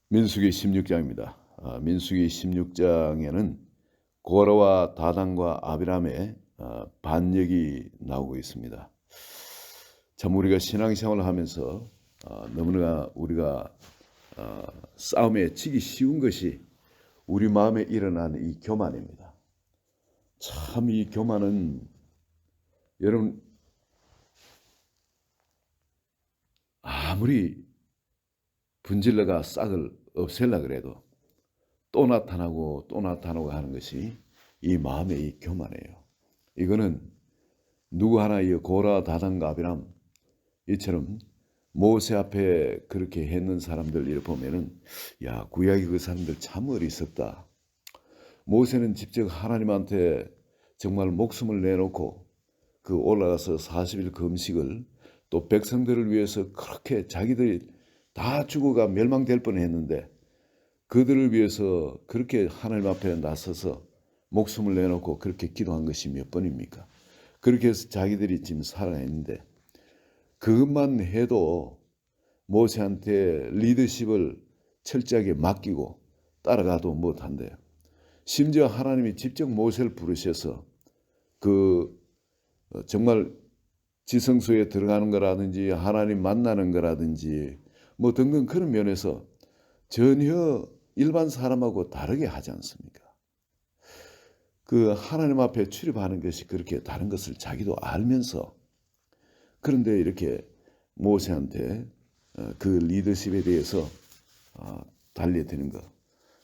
민수기 16장입니다. 민수기 16장에는 고라와 다단과 아비람의 반역이 나오고 있습니다. 참 우리가 신앙생활을 하면서 너무나 우리가 싸움에 지기 쉬운 것이 우리 마음에 일어나는 이 교만입니다. 참 이 교만은 여러분 아무리 분질러가 싹을 없앨라 그래도 또 나타나고 또 나타나고 하는 것이 이 마음의 이 교만이에요. 이거는 누구 하나 이 고라 다단과 아비람 이처럼 모세 앞에 그렇게 했는 사람들 보면은 야 구약의 그 사람들 참 어리석다. 모세는 직접 하나님한테 정말 목숨을 내놓고 그 올라가서 40일 금식을 또 백성들을 위해서 그렇게 자기들이 다 죽어가 멸망될 뻔했는데 그들을 위해서 그렇게 하나님 앞에 나서서 목숨을 내놓고 그렇게 기도한 것이 몇 번입니까? 그렇게 해서 자기들이 지금 살아있는데 그것만 해도 모세한테 리더십을 철저하게 맡기고 따라가도 못한대요. 심지어 하나님이 직접 모세를 부르셔서 그 정말 지성소에 들어가는 거라든지 하나님 만나는 거라든지 뭐 등등 그런 면에서 전혀 일반 사람하고 다르게 하지 않습니까? 그 하나님 앞에 출입하는 것이 그렇게 다른 것을 자기도 알면서 그런데 이렇게 모세한테 그 리더십에 대해서 달려드는 것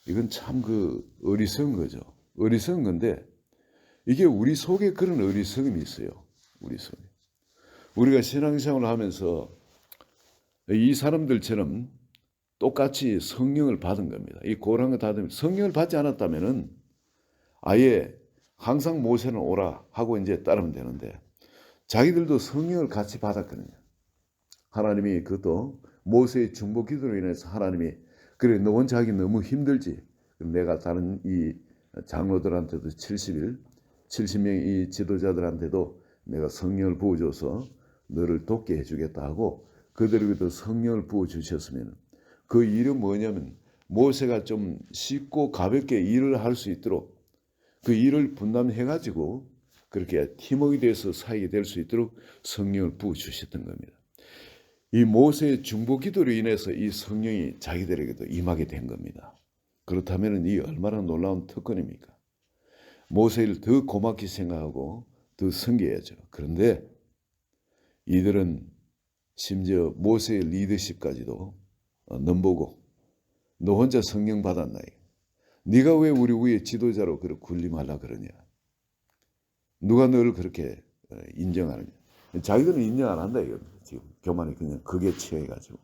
이건 참 그 어리석은 거죠. 어리석은 건데 이게 우리 속에 그런 어리석음이 있어요. 우리 속에. 우리가 신앙생활을 하면서 이 사람들처럼 똑같이 성령을 받은 겁니다. 이 고랑을 받으면 성령을 받지 않았다면은 아예 항상 모세는 오라 하고 이제 따르면 되는데 자기들도 성령을 같이 받았거든요. 하나님이 그것도 모세의 중보 기도로 인해서 하나님이 그래 너 혼자 하기 너무 힘들지. 내가 다른 이 장로들한테도 70명 이 지도자들한테도 내가 성령을 부어줘서 너를 돕게 해주겠다 하고 그들에게도 성령을 부어주셨으면 그 일은 뭐냐면 모세가 좀 쉽고 가볍게 일을 할 수 있도록 그 일을 분담해가지고 그렇게 팀워크에 대해서 사역이 될 수 있도록 성령을 부어주셨던 겁니다. 이 모세의 중보 기도로 인해서 이 성령이 자기들에게도 임하게 된 겁니다. 그렇다면 이 얼마나 놀라운 특권입니까? 모세를 더 고맙게 생각하고 더 섬겨야죠. 그런데 이들은 심지어 모세의 리더십까지도 넘보고 너 혼자 성령 받았나? 네가 왜 우리 위에 지도자로 그렇게 군림하려 그러냐? 누가 너를 그렇게 인정하느냐? 자기들은 인정 안 한다 이겁니다. 지금 교만이 그냥 그게 취해가지고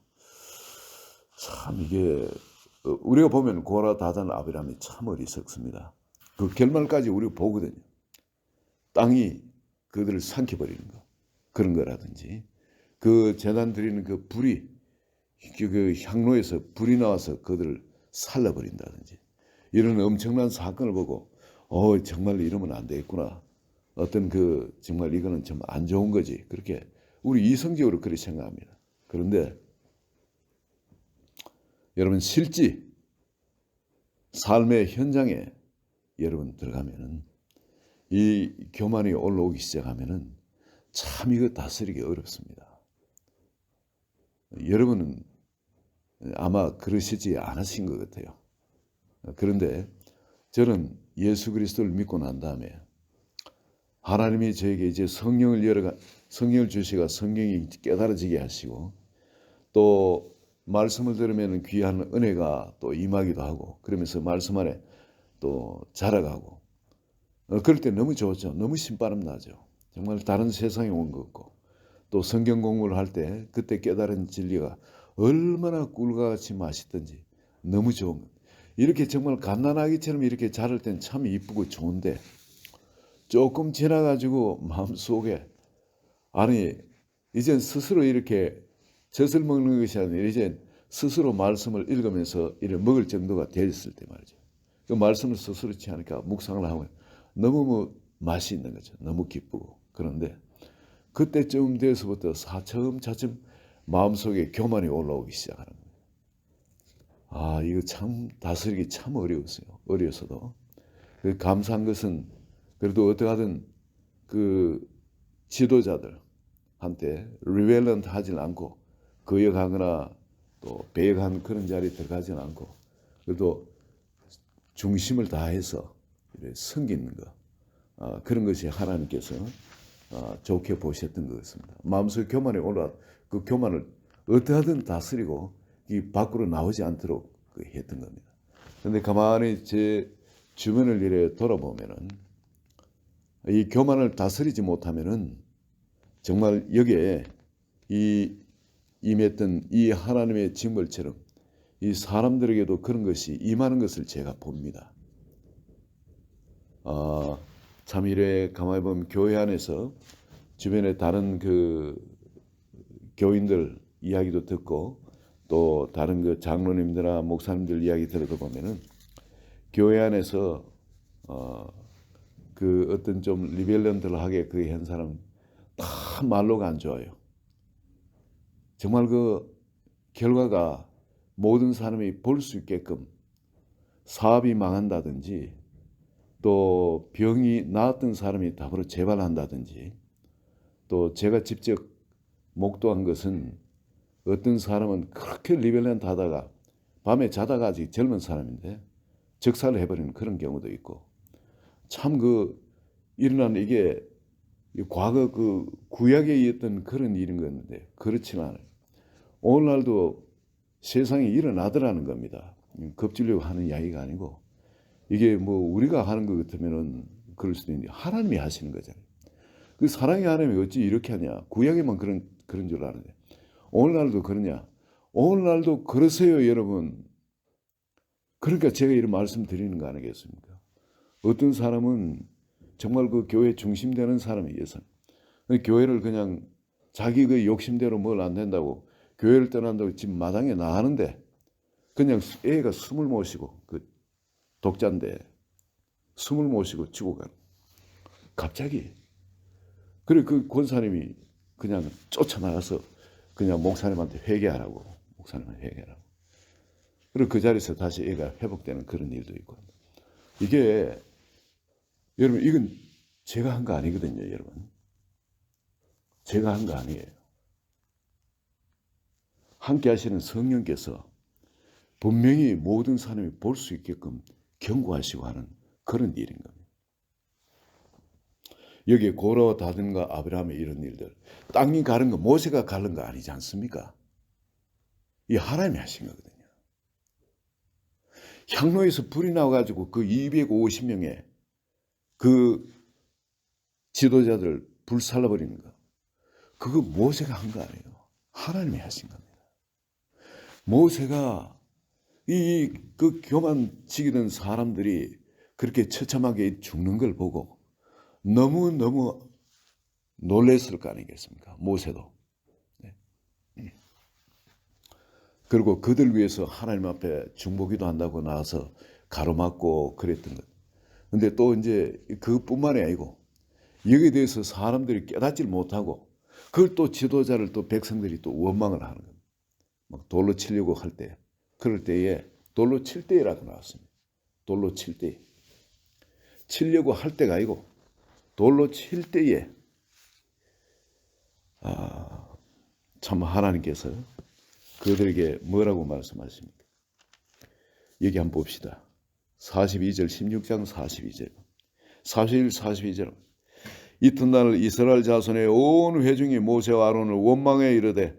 참 이게 우리가 보면 고라 다단 아비람이 참 어리석습니다. 그 결말까지 우리가 보거든요. 땅이 그들을 삼켜버리는 거 그런 거라든지 그 제단 드리는 그 불이 그 향로에서 불이 나와서 그들을 살라버린다든지 이런 엄청난 사건을 보고 정말 이러면 안 되겠구나. 어떤 그 정말 이거는 좀 안 좋은 거지. 그렇게 우리 이성적으로 그렇게 생각합니다. 그런데 여러분 실제 삶의 현장에 여러분 들어가면은 이 교만이 올라오기 시작하면은 참 이거 다스리기 어렵습니다. 여러분은 아마 그러시지 않으신 것 같아요. 그런데 저는 예수 그리스도를 믿고 난 다음에 하나님이 저에게 이제 성령을 주시가 성령이 깨달아지게 하시고 또 말씀을 들으면 귀한 은혜가 또 임하기도 하고 그러면서 말씀 안에 또 자라가고 그럴 때 너무 좋죠. 너무 신바람 나죠. 정말 다른 세상에 온 것 같고 또 성경 공부를 할 때 그때 깨달은 진리가 얼마나 꿀과 같이 맛있던지 너무 좋은 것. 이렇게 정말 갓난아기처럼 이렇게 자랄 땐 참 이쁘고 좋은데 조금 지나가지고 마음속에 아니 이젠 스스로 이렇게 젖을 먹는 것이 아니라 이제 스스로 말씀을 읽으면서 이렇게 먹을 정도가 되었을 때 말이죠. 그 말씀을 스스로 취하니까 묵상을 하면 너무 맛이 있는 거죠. 너무 기쁘고. 그런데 그때쯤 돼서부터 차츰 마음속에 교만이 올라오기 시작하는 거예요. 이거 참 다스리기 참 어려웠어요. 어려서도. 감사한 것은 그래도 어떻게든 그 지도자들한테 리벨런트 하진 않고 거역하거나 또 배역하는 그런 자리에 들어가지는 않고 그래도 중심을 다해서 섬기는 것, 그런 것이 하나님께서 좋게 보셨던 것 같습니다. 마음속 교만에 올라 그 교만을 어떻게든 다스리고 이 밖으로 나오지 않도록 했던 겁니다. 그런데 가만히 제 주변을 이래 돌아보면은 이 교만을 다스리지 못하면은 정말 여기에 이 임했던 이 하나님의 징벌처럼 이 사람들에게도 그런 것이 임하는 것을 제가 봅니다. 참 이래 가만히 보면 교회 안에서 주변에 다른 그 교인들 이야기도 듣고 또 다른 그 장로님들이나 목사님들 이야기 들어도 보면은 교회 안에서 그 어떤 좀 리벨런트하게 그 한 사람 다 말로가 안 좋아요. 정말 그 결과가 모든 사람이 볼 수 있게끔 사업이 망한다든지 또 병이 나았던 사람이 답으로 재발한다든지 또 제가 직접 목도한 것은 어떤 사람은 그렇게 리벨런트하다가 밤에 자다가 아직 젊은 사람인데 즉사를 해버리는 그런 경우도 있고 참 그 일어나는 이게 과거 그 구약에 있던 그런 일인 건데 그렇지는 않아요. 오늘날도 세상에 일어나더라는 겁니다. 겁주려고 하는 이야기가 아니고 이게 뭐 우리가 하는 것 같으면은 그럴 수도 있는데 하나님이 하시는 거잖아요. 그 사랑의 하나님이 어찌 이렇게 하냐? 구약에만 그런 줄 아는데 오늘날도 그러냐? 오늘날도 그러세요, 여러분. 그러니까 제가 이런 말씀 드리는 거 아니겠습니까? 어떤 사람은 정말 그 교회 중심되는 사람이 있어요. 교회를 그냥 자기 그 욕심대로 뭘 안 된다고 교회를 떠난다고 집 마당에 나가는데 그냥 애가 숨을 못 쉬고 그 독자인데 숨을 못 쉬고 죽어가는 갑자기 그래 그 권사님이 그냥 쫓아나가서 그냥 목사님한테 회개하라고 목사님한테 회개하라고 그리고 그 자리에서 다시 애가 회복되는 그런 일도 있고 이게 여러분 이건 제가 한 거 아니거든요, 여러분. 제가 한 거 아니에요. 함께 하시는 성령께서 분명히 모든 사람이 볼 수 있게끔 경고하시고 하는 그런 일인 겁니다. 여기에 고라와 다든과 아브라함의 이런 일들 땅이 가른 거 모세가 가른 거 아니지 않습니까? 이 하나님이 하신 거거든요. 향로에서 불이 나와가지고 그 250명의 그 지도자들 불살라버리는 거 그거 모세가 한 거 아니에요. 하나님이 하신 겁니다. 모세가 그 교만치기던 사람들이 그렇게 처참하게 죽는 걸 보고 너무너무 놀랬을 거 아니겠습니까? 모세도. 네. 그리고 그들 위해서 하나님 앞에 중보기도 한다고 나와서 가로막고 그랬던 것. 근데 또 이제 그뿐만이 아니고 여기에 대해서 사람들이 깨닫지 못하고 그걸 또 지도자를 또 백성들이 또 원망을 하는 겁니다. 막 돌로 치려고 할 때, 그럴 때에 돌로 칠 때라고 나왔습니다. 돌로 칠 때. 치려고 할 때가 아니고 돌로 칠 때에 참 하나님께서 그들에게 뭐라고 말씀하십니까? 여기 한번 봅시다. 42절 16장 42절 41, 42절 이튿날 이스라엘 자손의 온 회중이 모세와 아론을 원망해 이르되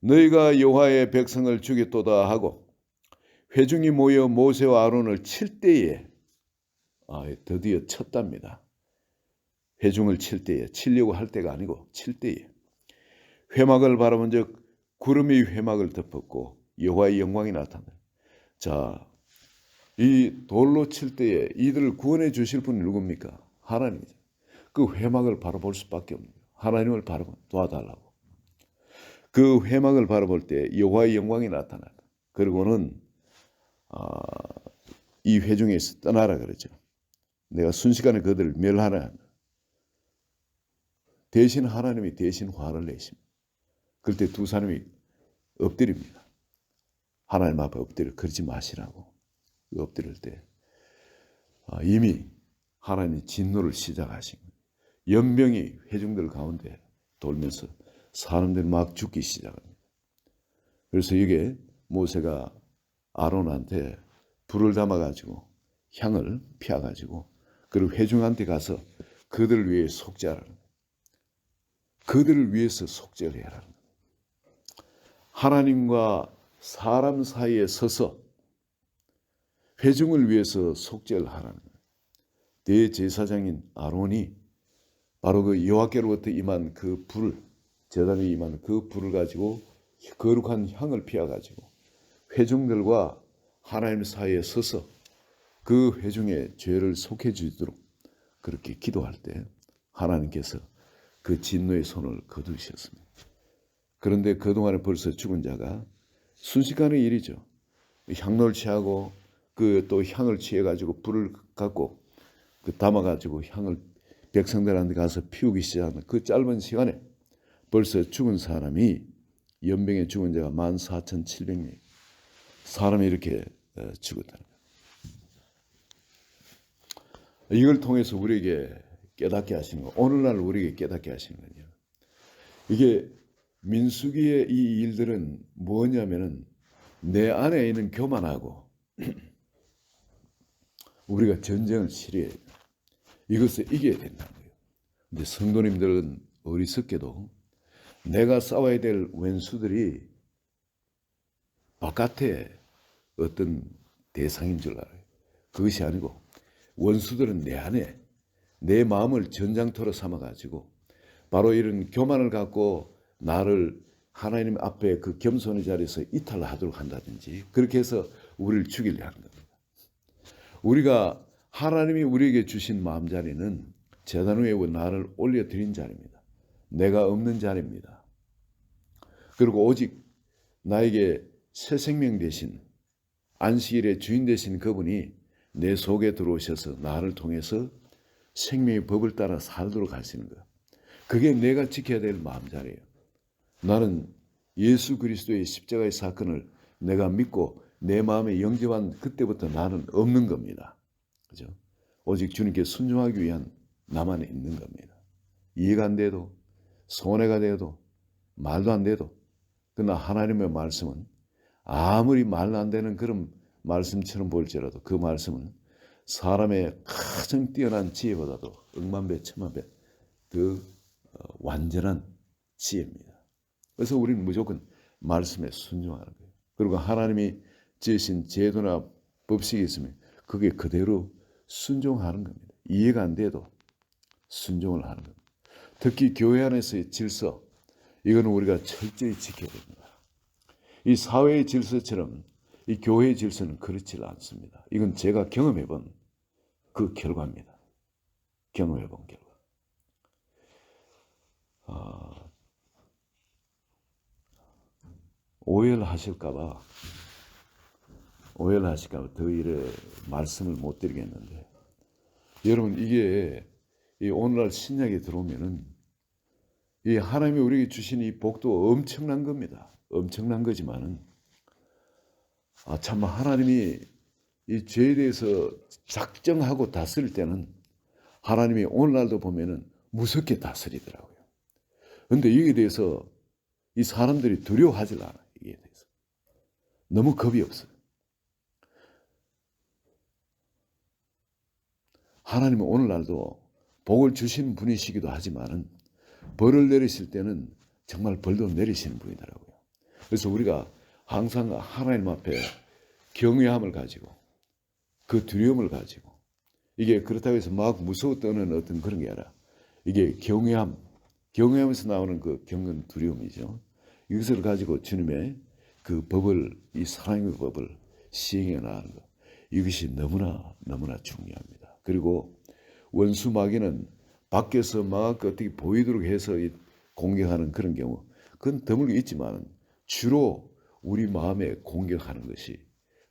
너희가 여호와의 백성을 죽였도다 하고 회중이 모여 모세와 아론을 칠 때에 드디어 쳤답니다. 회중을 칠 때에 치려고 할 때가 아니고 칠 때에 회막을 바라본 적 구름이 회막을 덮었고 여호와의 영광이 나타나. 자, 이 돌로 칠 때에 이들을 구원해 주실 분이 누굽니까? 하나님이죠. 그 회막을 바라볼 수밖에 없는 거예요. 하나님을 바라보 도와달라고. 그 회막을 바라볼 때 여호와의 영광이 나타나다. 그리고는 이 회중에서 떠나라 그러죠. 내가 순식간에 그들을 멸하라. 대신 하나님이 대신 화를 내십니다. 그럴 때 두 사람이 엎드립니다. 하나님 앞에 엎드려 그러지 마시라고. 엎드릴 때 이미 하나님이 진노를 시작하신 거예요. 연병이 회중들 가운데 돌면서 사람들이 막 죽기 시작합니다. 그래서 이게 모세가 아론한테 불을 담아가지고 향을 피워가지고 그리고 회중한테 가서 그들을 위해 속죄하라는 거예요. 그들을 위해서 속죄를 해라는 거예요. 하나님과 사람 사이에 서서 회중을 위해서 속죄를 하라는 거예요. 대제사장인 아론이 바로 그 여호와께로부터 임한 그 불, 제단에 임한 그 불을 가지고 거룩한 향을 피워가지고 회중들과 하나님 사이에 서서 그 회중의 죄를 속해 주도록 그렇게 기도할 때 하나님께서 그 진노의 손을 거두셨습니다. 그런데 그동안에 벌써 죽은 자가 순식간의 일이죠. 향로를 취하고 그 또 향을 취해가지고 불을 갖고 그 담아가지고 향을 백성들한테 가서 피우기 시작하는 그 짧은 시간에 벌써 죽은 사람이 연병에 죽은 자가 14,700명 사람이 이렇게 죽었다는 거예요. 이걸 통해서 우리에게 깨닫게 하시는 거, 오늘날 우리에게 깨닫게 하시는 거예요. 이게 민수기의 이 일들은 뭐냐면은 내 안에 있는 교만하고 우리가 전쟁을 치러야 돼요. 이것을 이겨야 된다는 거예요. 근데 성도님들은 어리석게도 내가 싸워야 될 왼수들이 바깥에 어떤 대상인 줄 알아요. 그것이 아니고 원수들은 내 안에 내 마음을 전장터로 삼아가지고 바로 이런 교만을 갖고 나를 하나님 앞에 그 겸손의 자리에서 이탈하도록 한다든지 그렇게 해서 우리를 죽이려 하는 겁니다. 우리가 하나님이 우리에게 주신 마음자리는 제단 위에 나를 올려드린 자리입니다. 내가 없는 자리입니다. 그리고 오직 나에게 새 생명 되신 안식일의 주인 되신 그분이 내 속에 들어오셔서 나를 통해서 생명의 법을 따라 살도록 하시는 거예요. 그게 내가 지켜야 될 마음자리예요. 나는 예수 그리스도의 십자가의 사건을 내가 믿고 내 마음에 영접한 그때부터 나는 없는 겁니다. 그죠? 오직 주님께 순종하기 위한 나만 있는 겁니다. 이해가 안 돼도 손해가 돼도 말도 안 돼도 그러나 하나님의 말씀은 아무리 말도 안 되는 그런 말씀처럼 볼지라도 그 말씀은 사람의 가장 뛰어난 지혜보다도 억만배 천만배 그 완전한 지혜입니다. 그래서 우리는 무조건 말씀에 순종하는 거예요. 그리고 하나님이 지으신 제도나 법칙이 있으면 그게 그대로 순종하는 겁니다. 이해가 안 돼도 순종을 하는 겁니다. 특히 교회 안에서의 질서, 이거는 우리가 철저히 지켜야 됩니다. 이 사회의 질서처럼 이 교회의 질서는 그렇지 않습니다. 이건 제가 경험해본 그 결과입니다. 경험해본 결과. 오해를 하실까봐 더 이래 말씀을 못 드리겠는데 여러분 이게 이 오늘날 신약에 들어오면은 이 하나님이 우리에게 주신 이 복도 엄청난 겁니다. 엄청난 거지만은 참 하나님이 이 죄에 대해서 작정하고 다스릴 때는 하나님이 오늘날도 보면은 무섭게 다스리더라고요. 그런데 이에 대해서 이 사람들이 두려워하질 않아요. 이에 대해서 너무 겁이 없어요. 하나님은 오늘날도 복을 주시는 분이시기도 하지만은 벌을 내리실 때는 정말 벌도 내리시는 분이더라고요. 그래서 우리가 항상 하나님 앞에 경외함을 가지고 그 두려움을 가지고 이게 그렇다고 해서 막 무서워 떠는 어떤 그런 게 아니라 이게 경외함에서 나오는 그 경건 두려움이죠. 이것을 가지고 주님의 그 법을 이 사랑의 법을 시행해 나가는 것 이것이 너무나 중요합니다. 그리고 원수 마귀는 밖에서 막 어떻게 보이도록 해서 공격하는 그런 경우 그건 드물게 있지만 주로 우리 마음에 공격하는 것이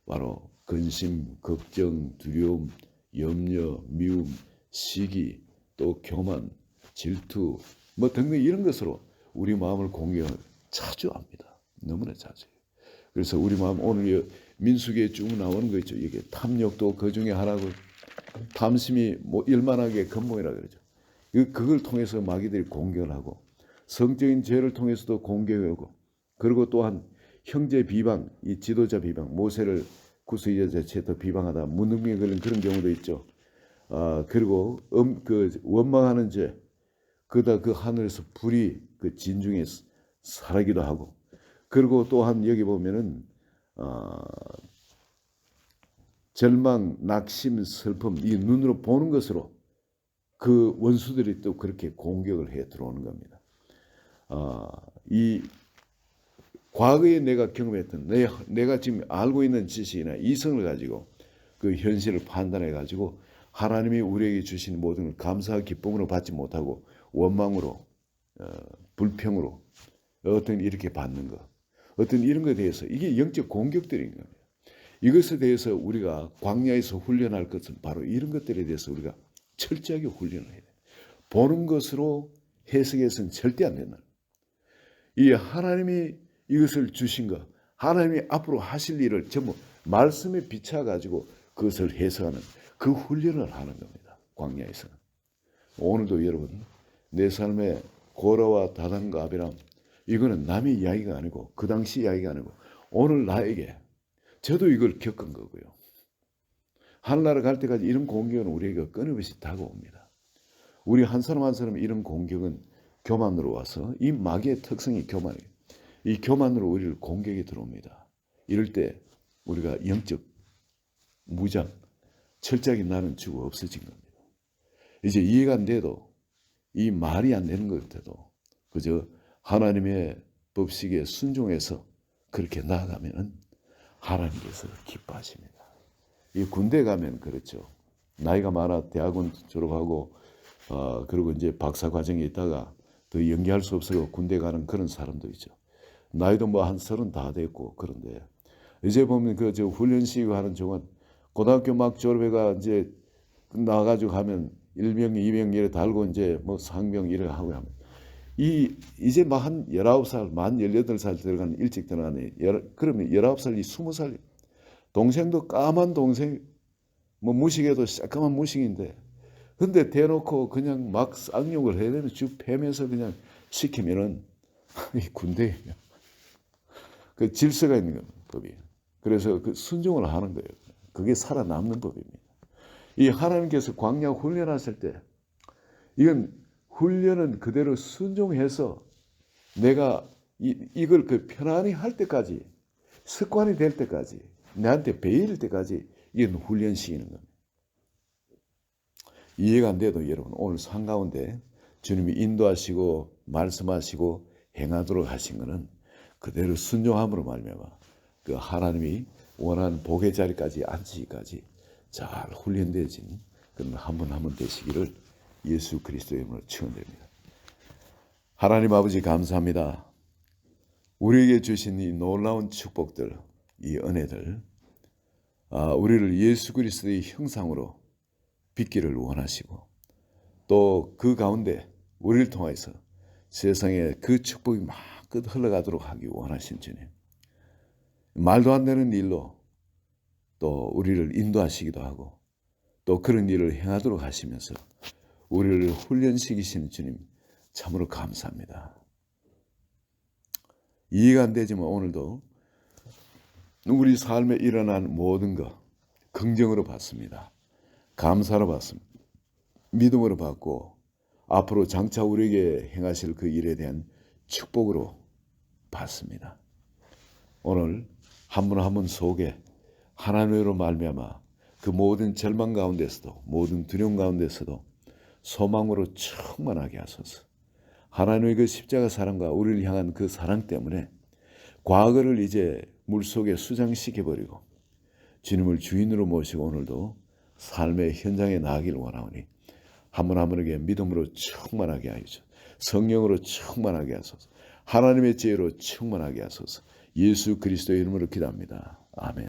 바로 근심, 걱정, 두려움, 염려, 미움, 시기, 또 교만, 질투 뭐 등등 이런 것으로 우리 마음을 공격을 자주 합니다. 너무나 자주 해요. 그래서 우리 마음 오늘 민수기에 쭉 나오는 거 있죠. 이게 탐욕도 그 중에 하나고 탐심이 뭐 일만하게 근본이라 그러죠. 그걸 통해서 마귀들이 공격을 하고 성적인 죄를 통해서도 공격을 하고 그리고 또한 형제 비방, 이 지도자 비방, 모세를 구스이자 제터 비방하다 무능력에 걸린 그런 경우도 있죠. 그리고 그 원망하는 죄, 그다 그 하늘에서 불이 그 진중에 사라기도 하고 그리고 또한 여기 보면은 절망, 낙심, 슬픔 이 눈으로 보는 것으로 그 원수들이 또 그렇게 공격을 해 들어오는 겁니다. 이 과거에 내가 경험했던 내가 지금 알고 있는 지식이나 이성을 가지고 그 현실을 판단해 가지고 하나님이 우리에게 주신 모든 걸 감사와 기쁨으로 받지 못하고 원망으로 불평으로 어떤 이렇게 받는 것 어떤 이런 것에 대해서 이게 영적 공격들인 겁니다. 이것에 대해서 우리가 광야에서 훈련할 것은 바로 이런 것들에 대해서 우리가 철저하게 훈련을 해야 돼요. 보는 것으로 해석해서는 절대 안 된다. 이 하나님이 이것을 주신 것, 하나님이 앞으로 하실 일을 전부 말씀에 비춰가지고 그것을 해석하는 그 훈련을 하는 겁니다. 광야에서는. 오늘도 여러분 내 삶에 고라와 다단과 아비람 이거는 남의 이야기가 아니고 그 당시 이야기가 아니고 오늘 나에게 저도 이걸 겪은 거고요. 하늘나라 갈 때까지 이런 공격은 우리에게 끊임없이 다가옵니다. 우리 한 사람 한 사람 이런 공격은 교만으로 와서 이 마귀의 특성이 교만이에요. 이 교만으로 우리를 공격이 들어옵니다. 이럴 때 우리가 영적 무장, 철저하게 나는 죽어 없어진 겁니다. 이제 이해가 안 돼도 이 말이 안 되는 것 같아도 그저 하나님의 법칙에 순종해서 그렇게 나아가면은 하나님께서 기뻐하십니다. 이 군대 가면 그렇죠. 나이가 많아 대학원 졸업하고 그리고 이제 박사 과정에 있다가 더 연기할 수 없어서 군대 가는 그런 사람도 있죠. 나이도 뭐 한 30 다 됐고 그런데 이제 보면 그 저 훈련시키고 하는 종은 고등학교 막 졸업해가 이제 나가지고 가면 1병, 2병 이래 달고 이제 뭐 상병 이래 하고 하면 이제 막 한 19살, 만 18살 들어가는 일찍 들어가네. 그러면 19살, 20살 동생도 까만 동생 뭐 무식해도 새까만 무식인데 근데 대놓고 그냥 막 쌍욕을 해야 되면 쭉 패면서 그냥 시키면은 이 군대예요. 그 질서가 있는 겁니다. 법이. 그래서 그 순종을 하는 거예요. 그게 살아남는 법입니다. 이 하나님께서 광야 훈련하실 때 이건 훈련은 그대로 순종해서 내가 이걸 그 편안히 할 때까지 습관이 될 때까지 내한테 배일 때까지 이건 훈련시키는 겁니다. 이해가 안 돼도 여러분 오늘 산 가운데 주님이 인도하시고 말씀하시고 행하도록 하신 것은 그대로 순종함으로 말미암아 그 하나님이 원하는 복의 자리까지 앉히기까지 잘 훈련되어진 그런 한 분 한 분 되시기를 예수 그리스도의 이름으로 축원드립니다. 하나님 아버지 감사합니다. 우리에게 주신 이 놀라운 축복들, 이 은혜들, 우리를 예수 그리스도의 형상으로 빚기를 원하시고 또 그 가운데 우리를 통해서 세상에 그 축복이 마음껏 흘러가도록 하기 원하신 주님. 말도 안 되는 일로 또 우리를 인도하시기도 하고 또 그런 일을 행하도록 하시면서 우리를 훈련시키시는 주님 참으로 감사합니다. 이해가 안 되지만 오늘도 우리 삶에 일어난 모든 것 긍정으로 받습니다. 감사로 받습니다. 믿음으로 받고 앞으로 장차 우리에게 행하실 그 일에 대한 축복으로 받습니다. 오늘 한 분 한 분 속에 하나님으로 말미암아 그 모든 절망 가운데서도 모든 두려움 가운데서도 소망으로 충만하게 하소서. 하나님의 그 십자가 사랑과 우리를 향한 그 사랑 때문에 과거를 이제 물속에 수장시켜버리고 주님을 주인으로 모시고 오늘도 삶의 현장에 나아가기를 원하오니 한 분 한 분에게 믿음으로 충만하게 하소서. 성령으로 충만하게 하소서. 하나님의 지혜로 충만하게 하소서. 예수 그리스도의 이름으로 기도합니다. 아멘.